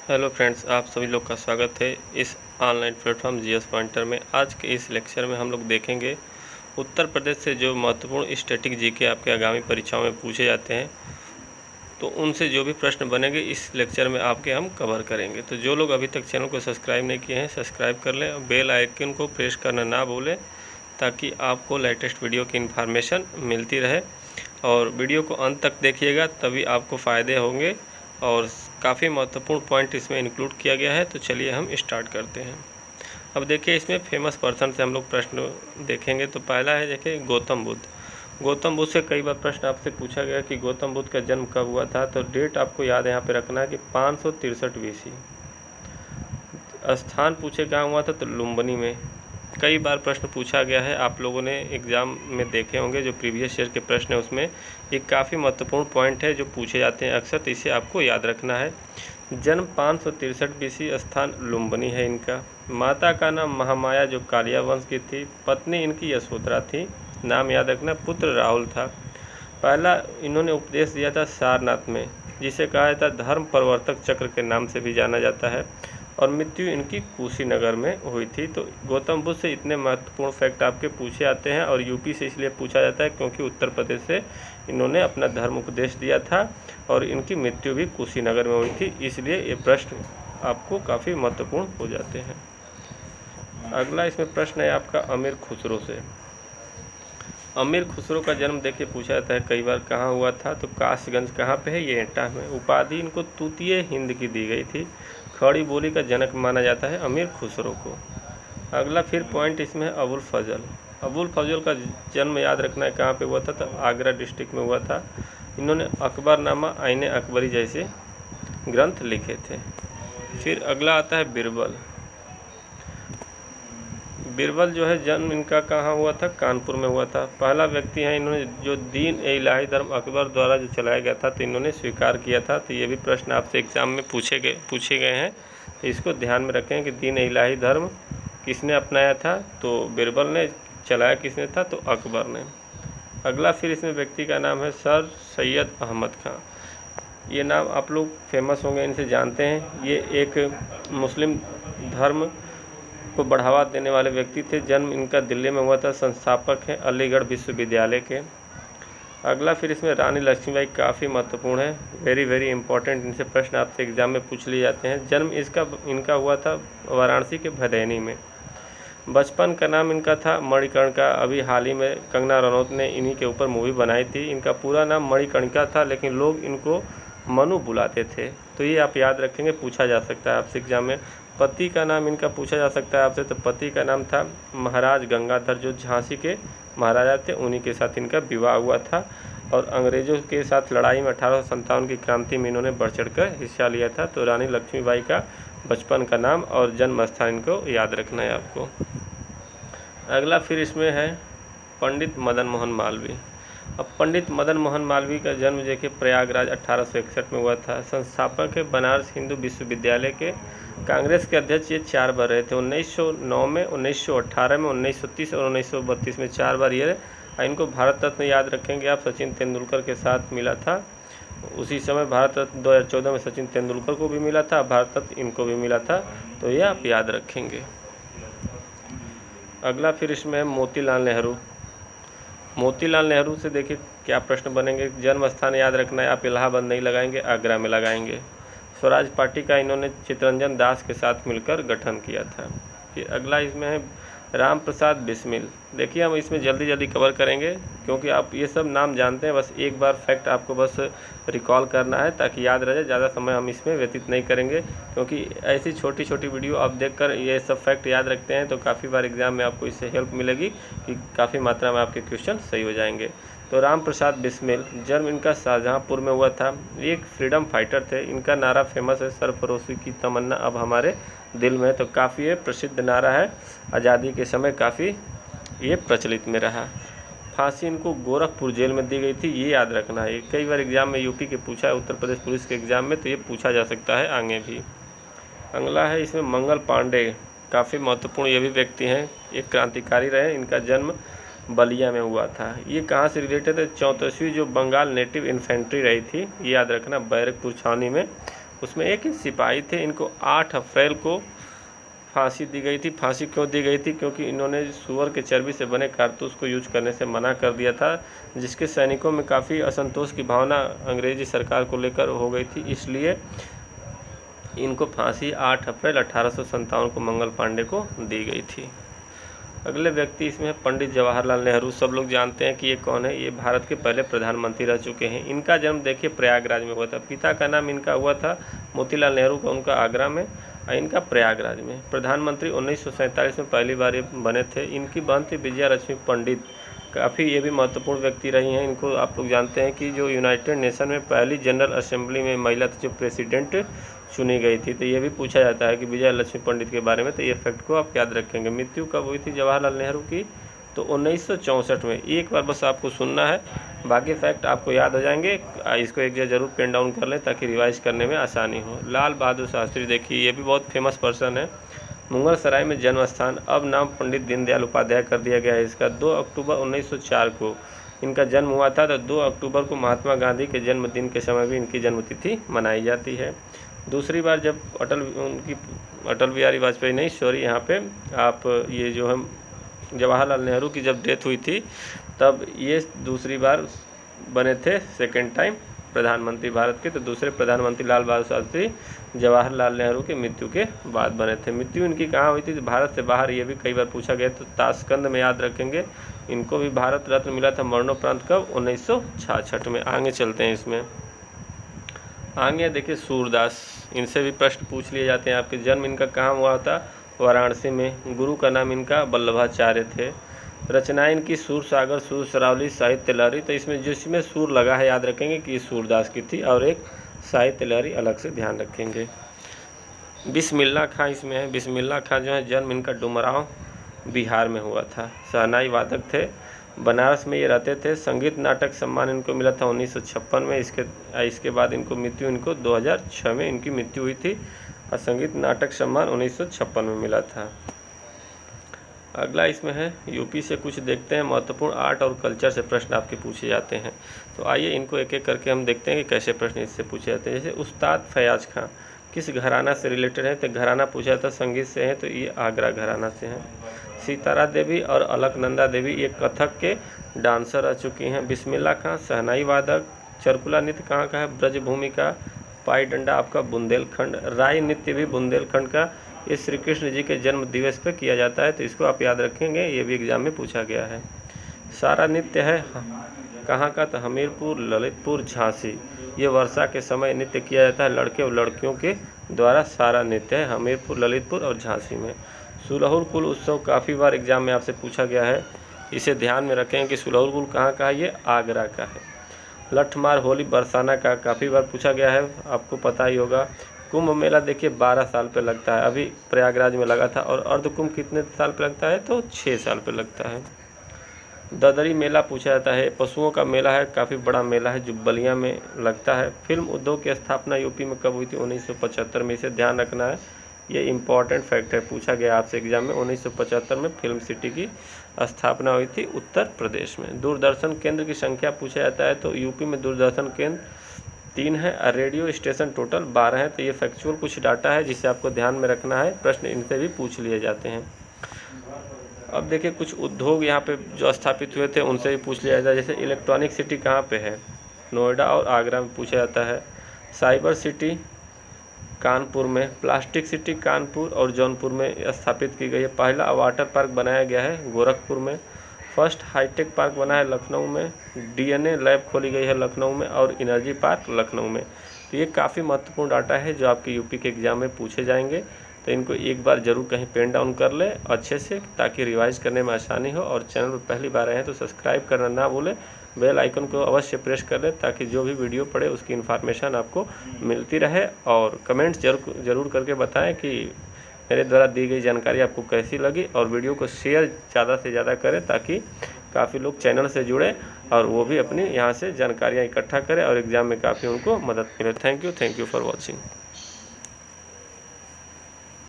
Hello friends, आप सभी लोग का स्वागत है इस ऑनलाइन प्लेटफॉर्म जीएस पॉइंटर में। आज के इस लेक्चर में हम लोग देखेंगे उत्तर प्रदेश से जो महत्वपूर्ण स्टैटिक जीके आपके आगामी परीक्षाओं में पूछे जाते हैं, तो उनसे जो भी प्रश्न बनेंगे इस लेक्चर में आपके हम कवर करेंगे। तो जो लोग अभी तक चैनल को सब्सक्राइब नहीं किए हैं, सब्सक्राइब कर लें और बेल आइकन को प्रेस करना ना भूलें, ताकि आपको लेटेस्ट वीडियो की इन्फॉर्मेशन मिलती रहे। और वीडियो को अंत तक देखिएगा, तभी आपको फ़ायदे होंगे और काफ़ी महत्वपूर्ण पॉइंट इसमें इंक्लूड किया गया है। तो चलिए हम स्टार्ट करते हैं। अब देखिए, इसमें फेमस पर्सन से हम लोग प्रश्न देखेंगे। तो पहला है, देखिए, गौतम बुद्ध। गौतम बुद्ध से कई बार प्रश्न आपसे पूछा गया कि गौतम बुद्ध का जन्म कब हुआ था। तो डेट आपको याद यहाँ पे रखना है कि 563 BC। स्थान पूछे कहाँ हुआ था, तो लुम्बिनी में। कई बार प्रश्न पूछा गया है, आप लोगों ने एग्ज़ाम में देखे होंगे, जो प्रीवियस ईयर के प्रश्न है उसमें ये काफ़ी महत्वपूर्ण पॉइंट है जो पूछे जाते हैं अक्सर, तो इसे आपको याद रखना है। जन्म 563 BC, स्थान लुम्बिनी है इनका। माता का नाम महामाया, जो कालिया वंश की थी। पत्नी इनकी यशोधरा थी, नाम याद रखना। पुत्र राहुल था। पहला इन्होंने उपदेश दिया था सारनाथ में, जिसे कहा जाता है धर्म प्रवर्तक चक्र के नाम से भी जाना जाता है। और मृत्यु इनकी कुशीनगर में हुई थी। तो गौतम बुद्ध से इतने महत्वपूर्ण फैक्ट आपके पूछे जाते हैं। और यूपी से इसलिए पूछा जाता है क्योंकि उत्तर प्रदेश से इन्होंने अपना धर्म उपदेश दिया था और इनकी मृत्यु भी कुशीनगर में हुई थी, इसलिए ये प्रश्न आपको काफ़ी महत्वपूर्ण हो जाते हैं। अगला इसमें प्रश्न है आपका अमीर खुसरो से। अमीर खुसरो का जन्म देखिए पूछा जाता है कई बार, कहाँ हुआ था। तो कासगंज कहाँ पे है, ये एटा में। उपाधि इनको तूतीय हिंद की दी गई थी। खड़ी बोली का जनक माना जाता है अमीर खुसरो को। अगला फिर पॉइंट इसमें है अबुल फजल। अबुल फजल का जन्म याद रखना है कहाँ पे हुआ था, तो आगरा डिस्ट्रिक्ट में हुआ था। इन्होंने अकबरनामा, आईने अकबरी जैसे ग्रंथ लिखे थे। फिर अगला आता है बिरबल। बिरबल जो है जन्म इनका कहाँ हुआ था, कानपुर में हुआ था। पहला व्यक्ति है इन्होंने जो दीन ए इलाही धर्म अकबर द्वारा जो चलाया गया था, तो इन्होंने स्वीकार किया था। तो ये भी प्रश्न आपसे एग्जाम में पूछे गए हैं, तो इसको ध्यान में रखें कि दीन ए इलाही धर्म किसने अपनाया था। तो बिरबल ने। चलाया किसने था, तो अकबर ने। अगला फिर इसमें व्यक्ति का नाम है सर सैयद अहमद खां। ये नाम आप लोग फेमस होंगे, इनसे जानते हैं। ये एक मुस्लिम धर्म को बढ़ावा देने वाले व्यक्ति थे। जन्म इनका दिल्ली में हुआ था। संस्थापक हैं अलीगढ़ विश्वविद्यालय के। अगला फिर इसमें रानी लक्ष्मीबाई काफ़ी महत्वपूर्ण है, वेरी वेरी इंपॉर्टेंट। इनसे प्रश्न आपसे एग्जाम में पूछ लिए जाते हैं। जन्म इनका हुआ था वाराणसी के भदैनी में। बचपन का नाम इनका था मणिकर्णिका। अभी हाल ही में कंगना रनौत ने इन्हीं के ऊपर मूवी बनाई थी। इनका पूरा नाम मणिकर्णिका था, लेकिन लोग इनको मनु बुलाते थे। तो ये आप याद रखेंगे, पूछा जा सकता है आपसे एग्जाम में। पति का नाम इनका पूछा जा सकता है आपसे। तो पति का नाम था महाराज गंगाधर, जो झांसी के महाराजा थे, उन्हीं के साथ इनका विवाह हुआ था। और अंग्रेज़ों के साथ लड़ाई में 1857 की क्रांति में इन्होंने बढ़ चढ़कर हिस्सा लिया था। तो रानी लक्ष्मीबाई का बचपन का नाम और जन्म स्थान इनको याद रखना है आपको। अगला फिर इसमें है पंडित मदन मोहन मालवीय। अब पंडित मदन मोहन मालवीय का जन्म देखिए प्रयागराज 1861 में हुआ था। संस्थापक है बनारस हिंदू विश्वविद्यालय के। कांग्रेस के अध्यक्ष ये 4 बार रहे थे, 1909 में, 1918 में, 1930 और 1932 में 4 बार ये रहे। इनको भारत रत्न याद रखेंगे आप, सचिन तेंदुलकर के साथ मिला था। उसी समय भारत रत्न 2014 में सचिन तेंदुलकर को भी मिला था, भारत रत्न इनको भी मिला था। तो ये आप याद रखेंगे। अगला फिर इसमें है मोतीलाल नेहरू। मोतीलाल नेहरू से देखिए क्या प्रश्न बनेंगे। जन्म स्थान याद रखना है आप, इलाहाबाद नहीं लगाएंगे, आगरा में लगाएंगे। स्वराज पार्टी का इन्होंने चित्तरंजन दास के साथ मिलकर गठन किया था। फिर अगला इसमें है राम प्रसाद बिस्मिल। देखिए हम इसमें जल्दी जल्दी कवर करेंगे क्योंकि आप ये सब नाम जानते हैं, बस एक बार फैक्ट आपको बस रिकॉल करना है ताकि याद रहे। ज़्यादा समय हम इसमें व्यतीत नहीं करेंगे क्योंकि ऐसी छोटी छोटी वीडियो आप देखकर ये सब फैक्ट याद रखते हैं तो काफ़ी बार एग्जाम में आपको इससे हेल्प मिलेगी कि काफ़ी मात्रा में आपके क्वेश्चन सही हो जाएंगे। तो राम प्रसाद बिस्मिल, जन्म इनका शाहजहाँपुर में हुआ था। ये एक फ्रीडम फाइटर थे। इनका नारा फेमस है, सरफरोशी की तमन्ना अब हमारे दिल में। तो काफ़ी ये प्रसिद्ध नारा है, आज़ादी के समय काफ़ी ये प्रचलित में रहा। फांसी इनको गोरखपुर जेल में दी गई थी, ये याद रखना है। कई बार एग्जाम में यूपी के पूछा है, उत्तर प्रदेश पुलिस के एग्ज़ाम में, तो ये पूछा जा सकता है आगे भी। अगला है इसमें मंगल पांडे, काफ़ी महत्वपूर्ण ये भी व्यक्ति हैं, एक क्रांतिकारी रहे। इनका जन्म बलिया में हुआ था। ये कहाँ से रिलेटेड है, 34वीं जो बंगाल नेटिव इन्फेंट्री रही थी, ये याद रखना, बैरकपुर छावनी में उसमें एक सिपाही थे, इनको 8 अप्रैल को फांसी दी गई थी। फांसी क्यों दी गई थी? क्योंकि इन्होंने सूअर के चर्बी से बने कारतूस को यूज करने से मना कर दिया था, जिसके सैनिकों में काफ़ी असंतोष की भावना अंग्रेजी सरकार को लेकर हो गई थी। इसलिए इनको फांसी 8 अप्रैल 1857 को मंगल पांडे को दी गई थी। अगले व्यक्ति इसमें है पंडित जवाहरलाल नेहरू। सब लोग जानते हैं कि ये कौन है। ये भारत के पहले प्रधानमंत्री रह चुके हैं। इनका जन्म देखिए प्रयागराज में हुआ था। पिता का नाम इनका हुआ था मोतीलाल नेहरू का, उनका आगरा में, और इनका प्रयागराज में। प्रधानमंत्री 1947 में पहली बार ये बने थे। इनकी बहन थी विजया लक्ष्मी पंडित, काफ़ी ये भी महत्वपूर्ण व्यक्ति रही हैं। इनको आप लोग जानते हैं कि जो यूनाइटेड नेशन में पहली जनरल असेंबली में महिला जो प्रेसिडेंट चुनी गई थी। तो ये भी पूछा जाता है कि विजया लक्ष्मी पंडित के बारे में, तो ये फैक्ट को आप याद रखेंगे। मृत्यु कब हुई थी जवाहरलाल नेहरू की? तो 1964 में। एक बार बस आपको सुनना है, बाकी फैक्ट आपको याद हो जाएंगे। इसको एक जगह जरूर पेन डाउन कर लें ताकि रिवाइज करने में आसानी हो। लाल बहादुर शास्त्री, देखिए ये भी बहुत फेमस पर्सन है। मुगल सराय में जन्म स्थान, अब नाम पंडित दीनदयाल उपाध्याय कर दिया गया है इसका। 2 अक्टूबर 1904 को इनका जन्म हुआ था। तो 2 अक्टूबर को महात्मा गांधी के जन्मदिन के समय भी इनकी जन्मतिथि मनाई जाती है। दूसरी बार जब अटल बिहारी वाजपेयी नहीं, सॉरी, यहाँ पे आप ये जो हम जवाहरलाल नेहरू की जब डेथ हुई थी, तब ये दूसरी बार बने थे, सेकेंड टाइम प्रधानमंत्री भारत के। तो दूसरे प्रधानमंत्री लाल बहादुर शास्त्री जवाहरलाल नेहरू की मृत्यु के बाद बने थे। मृत्यु इनकी कहाँ हुई थी? भारत से बाहर, ये भी कई बार पूछा गया। तो ताशकंद में याद रखेंगे। इनको भी भारत रत्न मिला था मरणोपरांत, कब? 1966 में। आगे चलते हैं इसमें। आगे देखिए सूरदास, इनसे भी प्रश्न पूछ लिए जाते हैं। आपके जन्म इनका कहाँ हुआ था? वाराणसी में। गुरु का नाम इनका वल्लभाचार्य थे। रचनाएं इनकी सूर सागर, सूर सरावली, साहित्य लहरी। तो इसमें जिसमें सूर लगा है याद रखेंगे कि सूरदास की थी, और एक साहित्य लहरी अलग से ध्यान रखेंगे। बिस्मिल्लाह खां इसमें है। बिस्मिल्लाह खां जो है जन्म इनका डुमरांव बिहार में हुआ था। शहनाई वादक थे, बनारस में ये रहते थे। संगीत नाटक सम्मान इनको मिला था 1956 में। इसके बाद इनको मृत्यु 2006 में इनकी मृत्यु हुई थी, और संगीत नाटक सम्मान 1956 में मिला था। अगला इसमें है यूपी से कुछ देखते हैं। महत्वपूर्ण आर्ट और कल्चर से प्रश्न आपके पूछे जाते हैं। तो आइए इनको एक एक करके हम देखते हैं कि कैसे प्रश्न इससे पूछे जाते हैं। जैसे उस्ताद फयाज खां किस घराना से रिलेटेड है? तो घराना पूछा था संगीत से है, तो ये आगरा घराना से हैं। सितारा देवी और अलकनंदा देवी ये कथक के डांसर रह चुकी हैं। बिस्मिल्लाह खां शहनाई वादक। चरकुला नृत्य कहाँ का है? ब्रजभूमि का। पाई डंडा आपका बुंदेलखंड। राय नृत्य भी बुंदेलखंड का। ये श्री कृष्ण जी के जन्म दिवस पे किया जाता है, तो इसको आप याद रखेंगे, ये भी एग्जाम में पूछा गया है। सारा नृत्य है कहाँ का? तो हमीरपुर, ललितपुर, झांसी। ये वर्षा के समय नृत्य किया जाता है लड़के और लड़कियों के द्वारा। सारा नृत्य है हमीरपुर, ललितपुर और झांसी में। सुलहुल कुल उत्सव काफ़ी बार एग्जाम में आपसे पूछा गया है, इसे ध्यान में रखें कि सुलहुल कुल कहाँ का है? ये आगरा का है। लठमार होली बरसाना का काफ़ी बार पूछा गया है, आपको पता ही होगा। कुंभ मेला देखिए 12 साल पे लगता है, अभी प्रयागराज में लगा था। और अर्ध कुंभ कितने साल पे लगता है? तो 6 साल पे लगता है। ददरी मेला पूछा जाता है। पशुओं का मेला है, काफ़ी बड़ा मेला है जो बलिया में लगता है। फिल्म उद्योग की स्थापना यूपी में कब हुई थी? 1975 में। इसे ध्यान रखना है, ये इंपॉर्टेंट फैक्ट है, पूछा गया आपसे एग्जाम में। 1975 में फिल्म सिटी की स्थापना हुई थी उत्तर प्रदेश में। दूरदर्शन केंद्र की संख्या पूछा जाता है, तो यूपी में दूरदर्शन केंद्र 3 है और रेडियो स्टेशन टोटल 12 हैं। तो ये फैक्चुअल कुछ डाटा है जिसे आपको ध्यान में रखना है, प्रश्न इनसे भी पूछ लिए जाते हैं। अब देखिए कुछ उद्योग यहाँ पे जो स्थापित हुए थे उनसे भी पूछ लिया जाता है। जैसे इलेक्ट्रॉनिक सिटी कहाँ पे है? नोएडा और आगरा में पूछा जाता है। साइबर सिटी कानपुर में। प्लास्टिक सिटी कानपुर और जौनपुर में स्थापित की गई है। पहला वाटर पार्क बनाया गया है गोरखपुर में। फर्स्ट हाईटेक पार्क बना है लखनऊ में। डीएनए लैब खोली गई है लखनऊ में, और एनर्जी पार्क लखनऊ में। तो ये काफ़ी महत्वपूर्ण डाटा है जो आपके यूपी के एग्जाम में पूछे जाएंगे। तो इनको एक बार जरूर कहीं पेन डाउन कर ले अच्छे से, ताकि रिवाइज करने में आसानी हो। और चैनल पर पहली बार आए हैं तो सब्सक्राइब करना ना भूलें, बेल आइकन को अवश्य प्रेस कर लें ताकि जो भी वीडियो पड़े उसकी इन्फॉर्मेशन आपको मिलती रहे। और कमेंट्स जरूर करके बताएं कि मेरे द्वारा दी गई जानकारी आपको कैसी लगी, और वीडियो को शेयर ज़्यादा से ज़्यादा करें ताकि काफ़ी लोग चैनल से जुड़े और वो भी अपनी यहाँ से जानकारियाँ इकट्ठा करें और एग्ज़ाम में काफ़ी उनको मदद मिले। Thank you for watching.